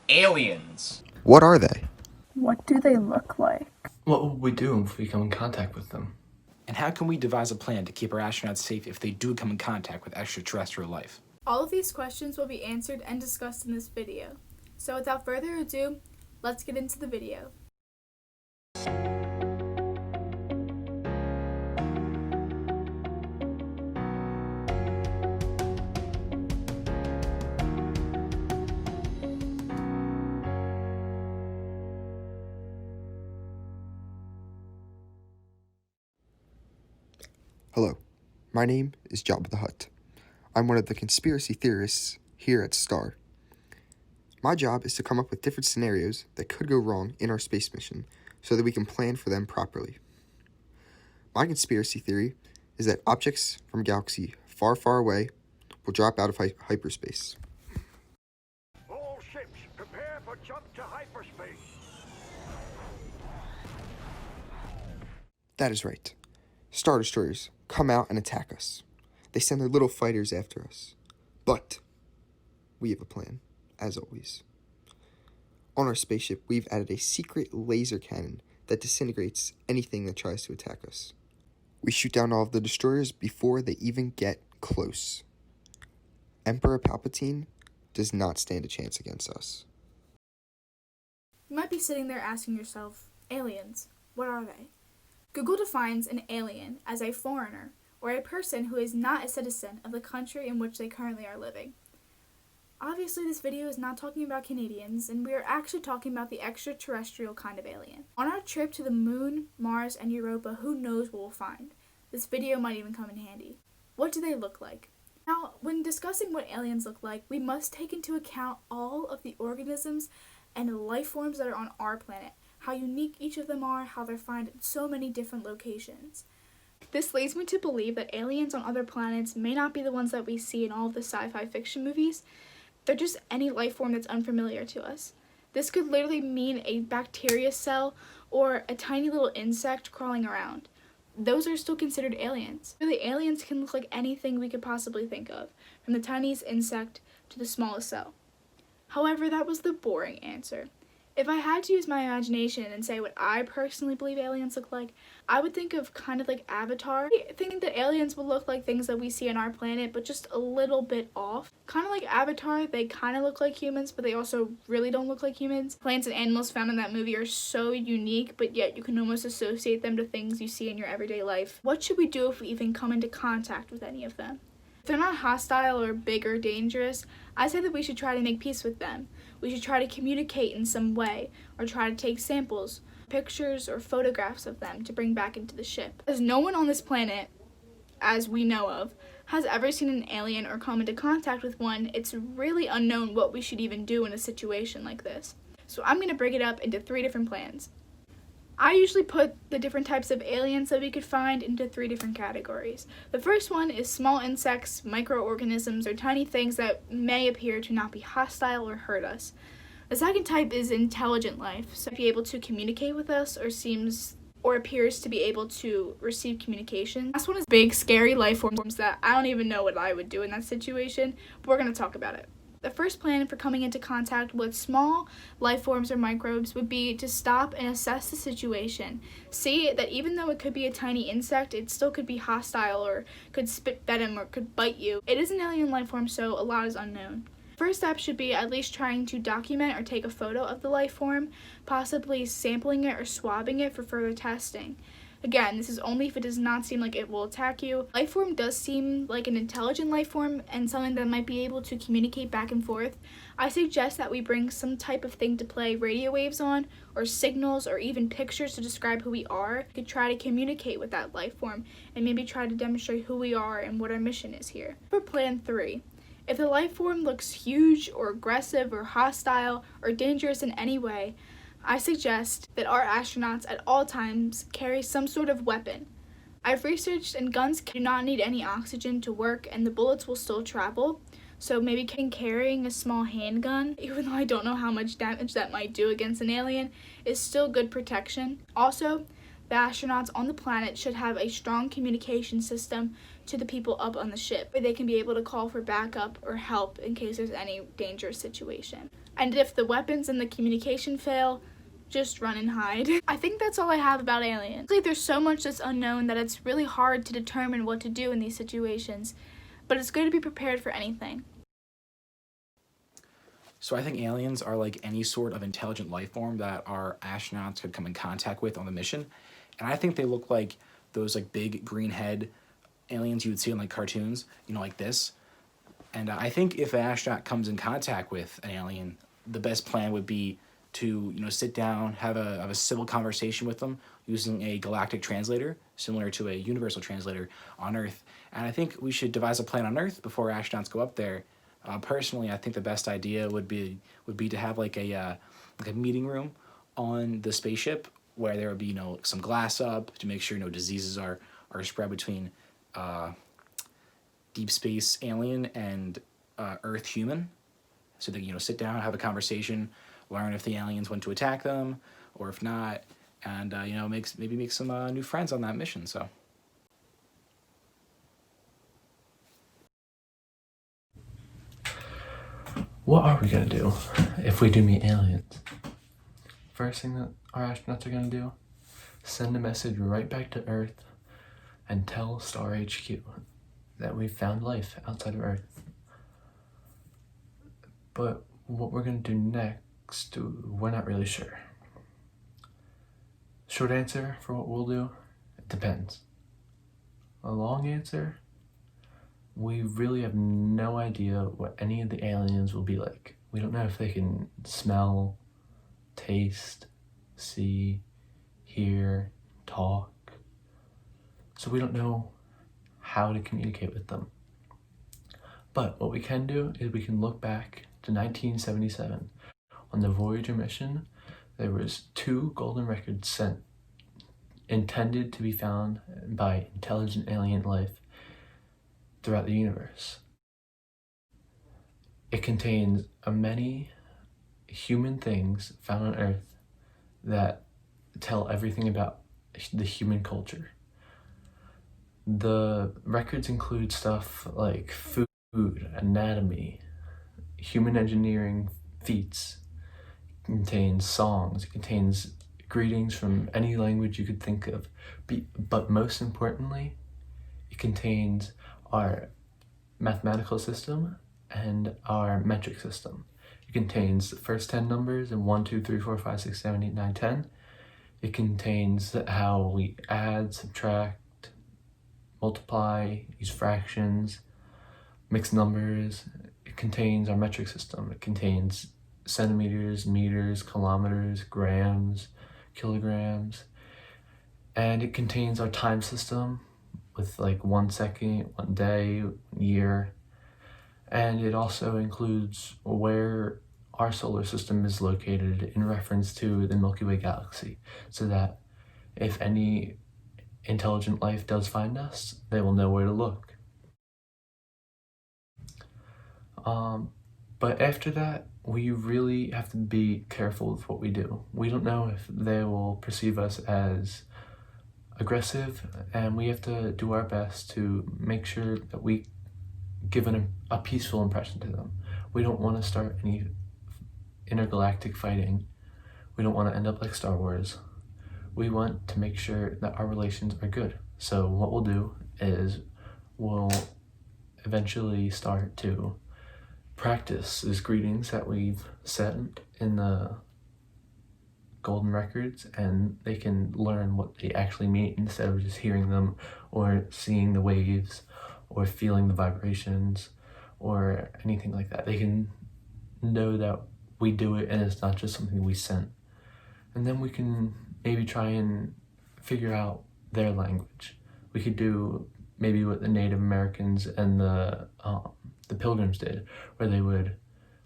aliens. What are they? What do they look like? What will we do if we come in contact with them? And how can we devise a plan to keep our astronauts safe if they do come in contact with extraterrestrial life? All of these questions will be answered and discussed in this video. So without further ado, let's get into the video. Hello, my name is Jabba the Hutt. I'm one of the conspiracy theorists here at S.T.A.R. My job is to come up with different scenarios that could go wrong in our space mission so that we can plan for them properly. My conspiracy theory is that objects from a galaxy far, far away will drop out of hyperspace. All ships, prepare for jump to hyperspace. That is right. Star Destroyers come out and attack us. They send their little fighters after us. But we have a plan, as always. On our spaceship, we've added a secret laser cannon that disintegrates anything that tries to attack us. We shoot down all of the destroyers before they even get close. Emperor Palpatine does not stand a chance against us. You might be sitting there asking yourself, aliens, what are they? Google defines an alien as a foreigner or a person who is not a citizen of the country in which they currently are living. Obviously, this video is not talking about Canadians, and we are actually talking about the extraterrestrial kind of alien. On our trip to the Moon, Mars, and Europa, who knows what we'll find? This video might even come in handy. What do they look like? Now, when discussing what aliens look like, we must take into account all of the organisms and life forms that are on our planet, how unique each of them are, how they're found in so many different locations. This leads me to believe that aliens on other planets may not be the ones that we see in all of the sci-fi fiction movies. They're just any life form that's unfamiliar to us. This could literally mean a bacteria cell or a tiny little insect crawling around. Those are still considered aliens. Really, aliens can look like anything we could possibly think of, from the tiniest insect to the smallest cell. However, that was the boring answer. If I had to use my imagination and say what I personally believe aliens look like, I would think of kind of like Avatar. I think that aliens will look like things that we see on our planet, but just a little bit off. Kind of like Avatar, they kind of look like humans, but they also really don't look like humans. Plants and animals found in that movie are so unique, but yet you can almost associate them to things you see in your everyday life. What should we do if we even come into contact with any of them? If they're not hostile or big or dangerous, I say that we should try to make peace with them. We should try to communicate in some way, or try to take samples, pictures, or photographs of them to bring back into the ship. As no one on this planet, as we know of, has ever seen an alien or come into contact with one, it's really unknown what we should even do in a situation like this. So I'm going to break it up into 3 different plans. I usually put the different types of aliens that we could find into 3 different categories. The first one is small insects, microorganisms, or tiny things that may appear to not be hostile or hurt us. The second type is intelligent life, so be able to communicate with us or appears to be able to receive communication. Last one is big, scary life forms that I don't even know what I would do in that situation, but we're going to talk about it. The first plan for coming into contact with small life forms or microbes would be to stop and assess the situation. See that even though it could be a tiny insect, it still could be hostile or could spit venom or could bite you. It is an alien life form, so a lot is unknown. First step should be at least trying to document or take a photo of the life form, possibly sampling it or swabbing it for further testing. Again, this is only if it does not seem like it will attack you. Life form does seem like an intelligent life form and something that might be able to communicate back and forth. I suggest that we bring some type of thing to play radio waves on, or signals, or even pictures to describe who we are. We could try to communicate with that life form and maybe try to demonstrate who we are and what our mission is here. For plan 3, if the life form looks huge or aggressive or hostile or dangerous in any way, I suggest that our astronauts at all times carry some sort of weapon. I've researched and guns do not need any oxygen to work and the bullets will still travel, so maybe carrying a small handgun, even though I don't know how much damage that might do against an alien, is still good protection. Also, the astronauts on the planet should have a strong communication system to the people up on the ship, where they can be able to call for backup or help in case there's any dangerous situation. And if the weapons and the communication fail, just run and hide. I think that's all I have about aliens. Like, there's so much that's unknown that it's really hard to determine what to do in these situations, but it's good to be prepared for anything. So I think aliens are like any sort of intelligent life form that our astronauts could come in contact with on the mission. And I think they look like those like big green head aliens you would see in like cartoons, like this. And I think if an astronaut comes in contact with an alien, the best plan would be to, sit down, have a civil conversation with them using a galactic translator, similar to a universal translator on Earth. And I think we should devise a plan on Earth before astronauts go up there. Personally, I think the best idea would be to have like a meeting room on the spaceship where there would be some glass up to make sure no diseases are spread between deep space alien and Earth human. So they sit down, have a conversation, learn if the aliens want to attack them or if not, and make some new friends on that mission. So. What are we gonna do if we do meet aliens? First thing that our astronauts are gonna do, send a message right back to Earth and tell S.T.A.R HQ that we've found life outside of Earth. But what we're gonna do next, we're not really sure. Short answer for what we'll do, it depends. A long answer, we really have no idea what any of the aliens will be like. We don't know if they can smell, taste, see, hear, talk. So we don't know how to communicate with them. But what we can do is we can look back to 1977. On the Voyager mission, there was 2 golden records sent, intended to be found by intelligent alien life throughout the universe. It contains many human things found on Earth that tell everything about the human culture. The records include stuff like food, anatomy, human engineering feats. It contains songs, it contains greetings from any language you could think of. But most importantly, it contains our mathematical system and our metric system. It contains the first 10 numbers in 1, 2, 3, 4, 5, 6, 7, 8, 9, 10. It contains how we add, subtract, multiply, use fractions, mix numbers. It contains our metric system. It contains centimeters, meters, kilometers, grams, kilograms. And it contains our time system with like 1 second, 1 day, 1 year. And it also includes where our solar system is located in reference to the Milky Way galaxy, so that if any intelligent life does find us, they will know where to look. But after that, we really have to be careful with what we do. We don't know if they will perceive us as aggressive, and we have to do our best to make sure that we give a peaceful impression to them. We don't want to start any intergalactic fighting. We don't want to end up like Star Wars. We want to make sure that our relations are good. So what we'll do is we'll eventually start to practice these greetings that we've sent in the golden records, and they can learn what they actually mean instead of just hearing them or seeing the waves or feeling the vibrations or anything like that. They can know that we do it and it's not just something we sent. And then we can maybe try and figure out their language. We could do maybe what the Native Americans and the Pilgrims did, where they would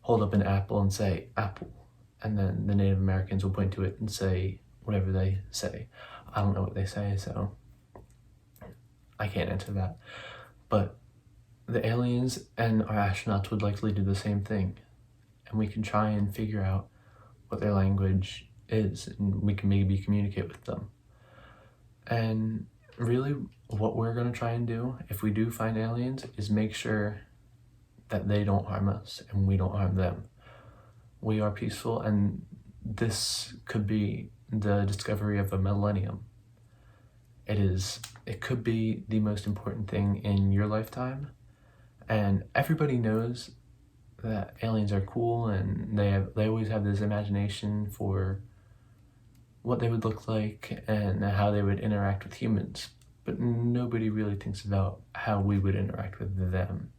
hold up an apple and say, apple. And then the Native Americans will point to it and say whatever they say. I don't know what they say, so I can't answer that. But the aliens and our astronauts would likely do the same thing. And we can try and figure out what their language is, and we can maybe communicate with them. And really, what we're going to try and do, if we do find aliens, is make sure that they don't harm us and we don't harm them. we are peaceful, and this could be the discovery of a millennium. It could be the most important thing in your lifetime, and everybody knows that aliens are cool, and they always have this imagination for what they would look like and how they would interact with humans, but nobody really thinks about how we would interact with them.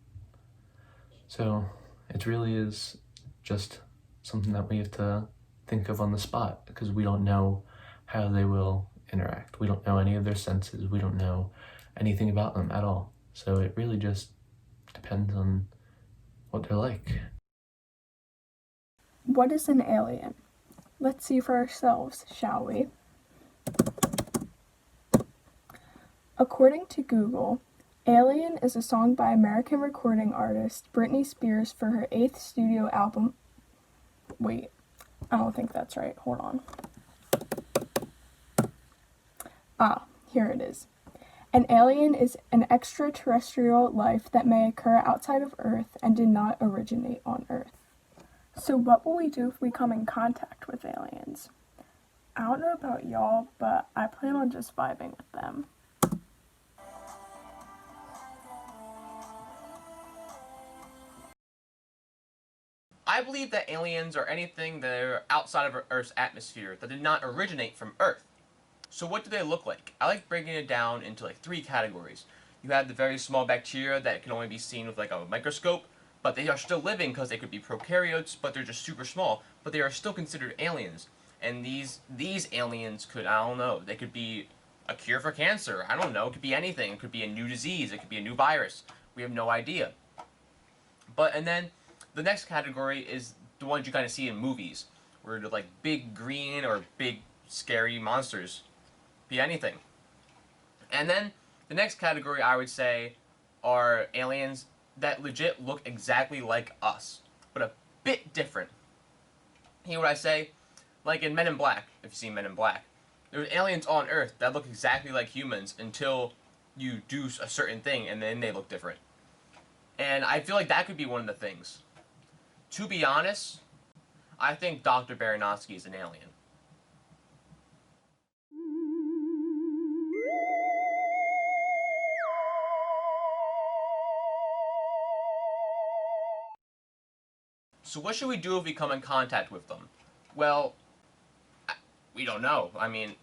So it really is just something that we have to think of on the spot, because we don't know how they will interact. We don't know any of their senses. We don't know anything about them at all. So it really just depends on what they're like. What is an alien? Let's see for ourselves, shall we? According to Google, Alien is a song by American recording artist Britney Spears for her 8th studio album. Wait, I don't think that's right. Hold on. Here it is. An alien is an extraterrestrial life that may occur outside of Earth and did not originate on Earth. So what will we do if we come in contact with aliens? I don't know about y'all, but I plan on just vibing with them. I believe that aliens are anything that are outside of Earth's atmosphere that did not originate from Earth. So what do they look like? I like breaking it down into like 3 categories. You have the very small bacteria that can only be seen with like a microscope, but they are still living because they could be prokaryotes, but they're just super small, but they are still considered aliens. And these aliens could, I don't know, they could be a cure for cancer. I don't know, it could be anything. It could be a new disease, it could be a new virus. We have no idea. And then the next category is the ones you kind of see in movies, where they're like big green or big scary monsters. Be anything. And then the next category I would say are aliens that legit look exactly like us, but a bit different. Hear what I say? Like in Men in Black, if you've seen Men in Black. There's aliens on Earth that look exactly like humans until you do a certain thing and then they look different. And I feel like that could be one of the things. To be honest, I think Dr. Baranowski is an alien. So what should we do if we come in contact with them? Well, we don't know. I mean,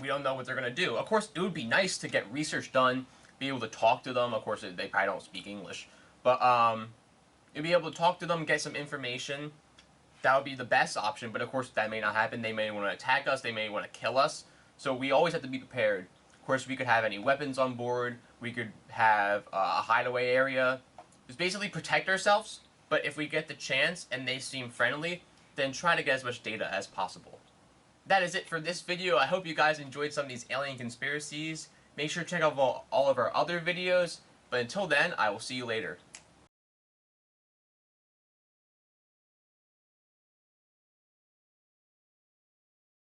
we don't know what they're going to do. Of course, it would be nice to get research done, be able to talk to them. Of course, they probably don't speak English. But you'd be able to talk to them, get some information. That would be the best option, but of course that may not happen. They may want to attack us, they may want to kill us. So we always have to be prepared. Of course, we could have any weapons on board. We could have a hideaway area. Just basically protect ourselves. But if we get the chance and they seem friendly, then try to get as much data as possible. That is it for this video. I hope you guys enjoyed some of these alien conspiracies. Make sure to check out all of our other videos. But until then, I will see you later.